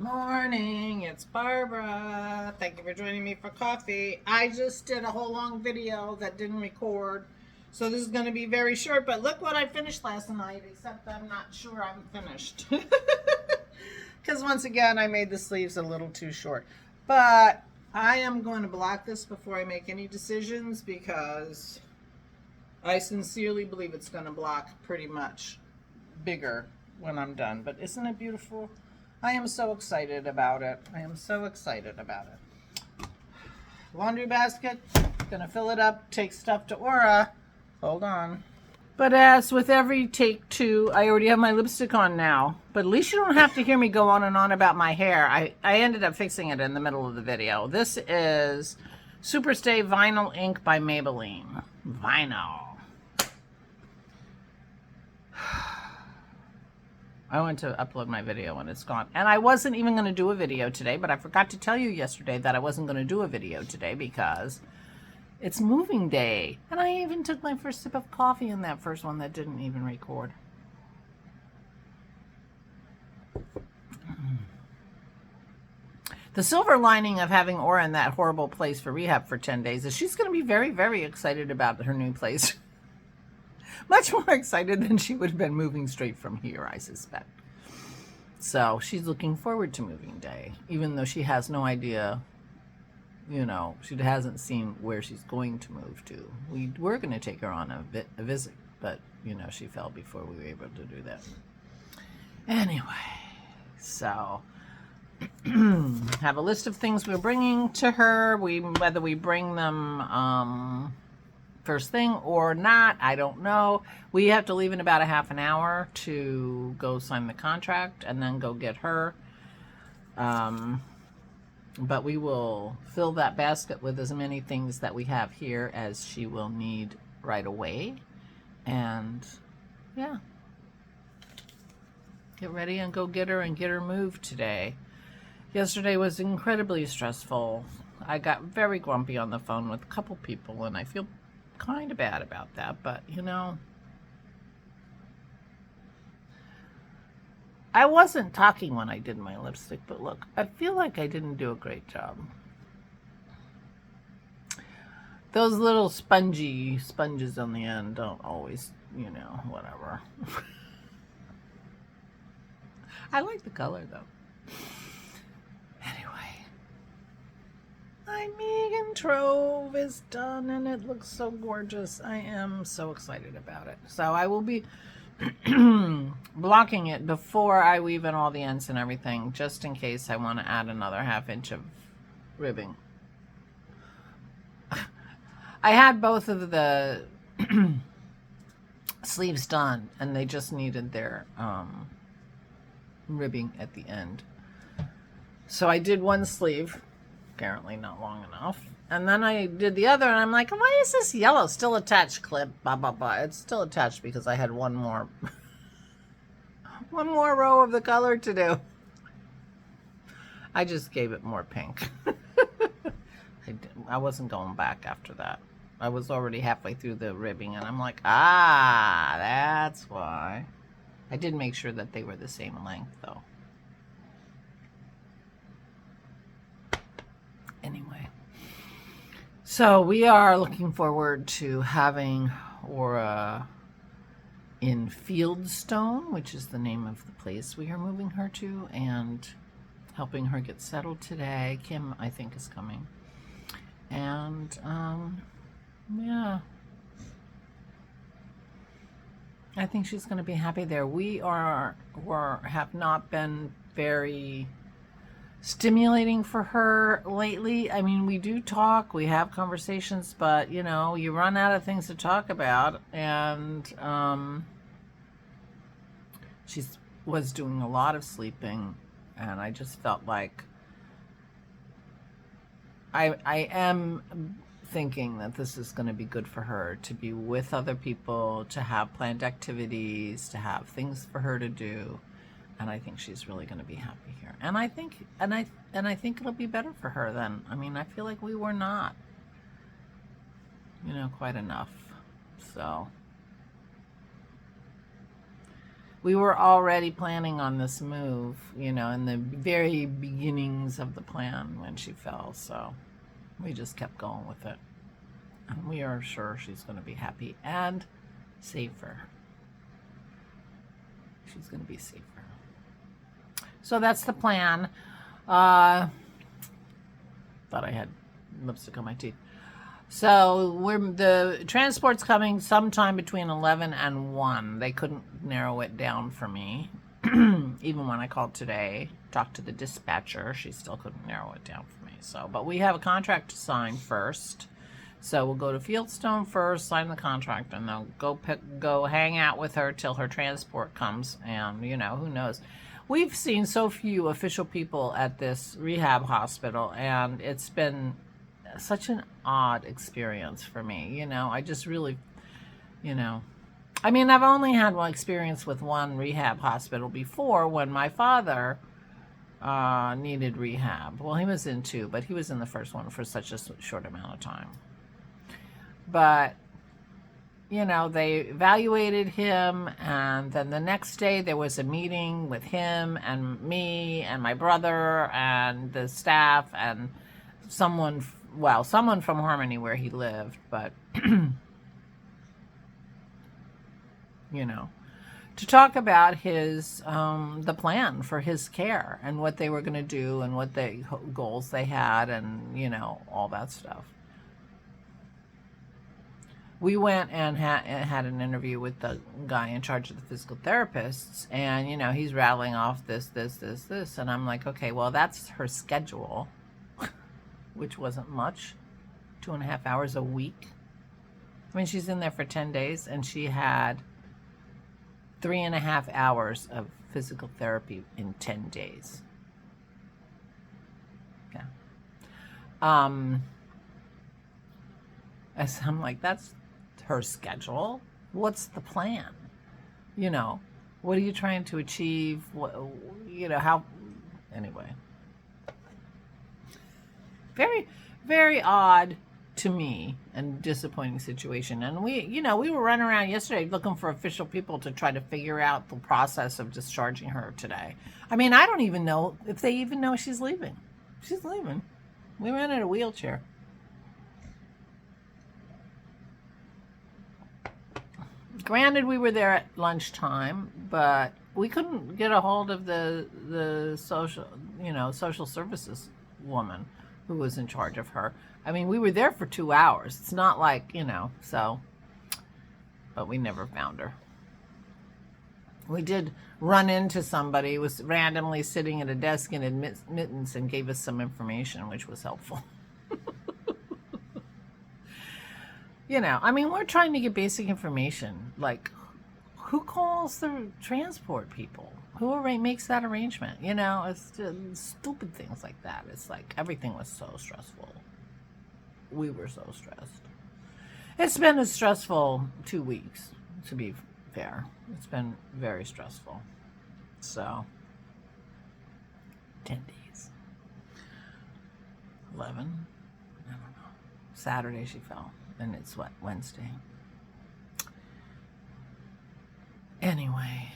Morning, it's Barbara. Thank you for joining me for coffee. I just did a whole long video that didn't record, so this is going to be very short, but look what I finished last night, except I'm not sure I'm finished. Because once again, I made the sleeves a little too short. But I am going to block this before I make any decisions because I sincerely believe it's going to block pretty much bigger when I'm done. But isn't it beautiful? I am so excited about it. I am so excited about it. Laundry basket, gonna fill it up, take stuff to Aura. Hold on. But as with every take two, I already have my lipstick on now. But at least you don't have to hear me go on and on about my hair. I ended up fixing it in the middle of the video. This is Superstay Vinyl Ink by Maybelline. Vinyl. I went to upload my video and it's gone. And I wasn't even going to do a video today, but I forgot to tell you yesterday that I wasn't going to do a video today because it's moving day. And I even took my first sip of coffee in that first one that didn't even record. The silver lining of having Aura in that horrible place for rehab for 10 days is she's going to be very, very excited about her new place. Much more excited than she would have been moving straight from here, I suspect. So she's looking forward to moving day, even though she has no idea, you know, she hasn't seen where she's going to move to. We were going to take her on a visit, but, you know, she fell before we were able to do that. Anyway, so have a list of things we're bringing to her. Whether we bring them first thing or not, I don't know. We have to leave in about a half an hour to go sign the contract and then go get her. But we will fill that basket with as many things that we have here as she will need right away. And yeah, get ready and go get her and get her moved today. Yesterday was incredibly stressful. I got very grumpy on the phone with a couple people and I feel kind of bad about that, but you know, I wasn't talking when I did my lipstick, but look, I feel like I didn't do a great job. Those little sponges on the end don't always, you know, whatever. I like the color though. Anyway, my Megan Trove is done and it looks so gorgeous. I am so excited about it. So I will be blocking it before I weave in all the ends and everything, just in case I want to add another 1/2 inch of ribbing. I had both of the sleeves done and they just needed their ribbing at the end. So I did one sleeve, apparently not long enough, and then I did the other and I'm like, why is this yellow still attached clip? Blah blah blah. It's still attached because I had one more row of the color to do. I just gave it more pink. I wasn't going back after that. I was already halfway through the ribbing and I'm like, that's why. I did make sure that they were the same length though. Anyway, so we are looking forward to having Aura in Fieldstone, which is the name of the place we are moving her to, and helping her get settled today. Kim, I think, is coming. And yeah, I think she's going to be happy there. We have not been very stimulating for her lately. I mean, we do talk, we have conversations, but you know, you run out of things to talk about, and she was doing a lot of sleeping, and I just felt like I am thinking that this is going to be good for her to be with other people, to have planned activities, to have things for her to do. And I think she's really going to be happy here. And I think it'll be better for her then. I mean, I feel like we were not, you know, quite enough. So we were already planning on this move, you know, in the very beginnings of the plan when she fell. So we just kept going with it. And we are sure she's going to be happy and safer. She's going to be safer. So that's the plan. Thought I had lipstick on my teeth. So the transport's coming sometime between 11 and 1. They couldn't narrow it down for me. Even when I called today, talked to the dispatcher, she still couldn't narrow it down for me. So, but we have a contract to sign first. So we'll go to Fieldstone first, sign the contract, and then go hang out with her till her transport comes. And, you know, who knows? We've seen so few official people at this rehab hospital, and it's been such an odd experience for me. You know, I just really, you know, I mean, I've only had one experience with one rehab hospital before when my father needed rehab. Well, he was in two, but he was in the first one for such a short amount of time. But, you know, they evaluated him, and then the next day there was a meeting with him and me and my brother and the staff and someone from Harmony where he lived, but, you know, to talk about his, the plan for his care and what they were going to do and what goals they had and, you know, all that stuff. We went and had an interview with the guy in charge of the physical therapists, and, you know, he's rattling off this, and I'm like, okay, well, that's her schedule, which wasn't much, 2.5 hours a week. I mean, she's in there for 10 days, and she had 3.5 hours of physical therapy in 10 days. Yeah. As I'm like, that's her schedule. What's the plan? You know, what are you trying to achieve? What, you know, how, anyway. Very, very odd to me and disappointing situation. And we, you know, we were running around yesterday looking for official people to try to figure out the process of discharging her today. I mean, I don't even know if they even know she's leaving. She's leaving. We ran in a wheelchair. Granted, we were there at lunchtime, but we couldn't get a hold of the social services woman who was in charge of her. I mean, we were there for 2 hours. It's not like, you know, so, but we never found her. We did run into somebody who was randomly sitting at a desk in admittance and gave us some information, which was helpful. You know, I mean, we're trying to get basic information. Like, who calls the transport people? Who makes that arrangement? You know, it's just stupid things like that. It's like everything was so stressful. We were so stressed. It's been a stressful 2 weeks, to be fair. It's been very stressful. So, 10 days. 11? I don't know. Saturday she fell. And it's what, Wednesday? Anyway,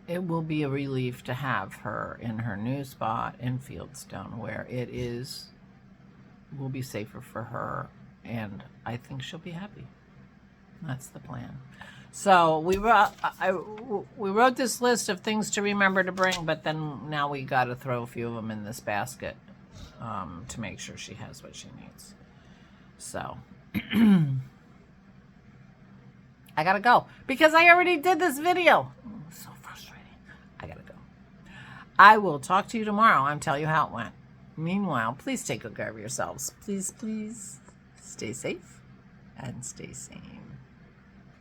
it will be a relief to have her in her new spot in Fieldstone, where it will be safer for her, and I think she'll be happy. That's the plan. So we wrote this list of things to remember to bring, but then now we got to throw a few of them in this basket to make sure she has what she needs. So I gotta go because I already did this video. So frustrating. I gotta go. I will talk to you tomorrow and tell you how it went. Meanwhile, please take good care of yourselves. Please, please stay safe and stay sane.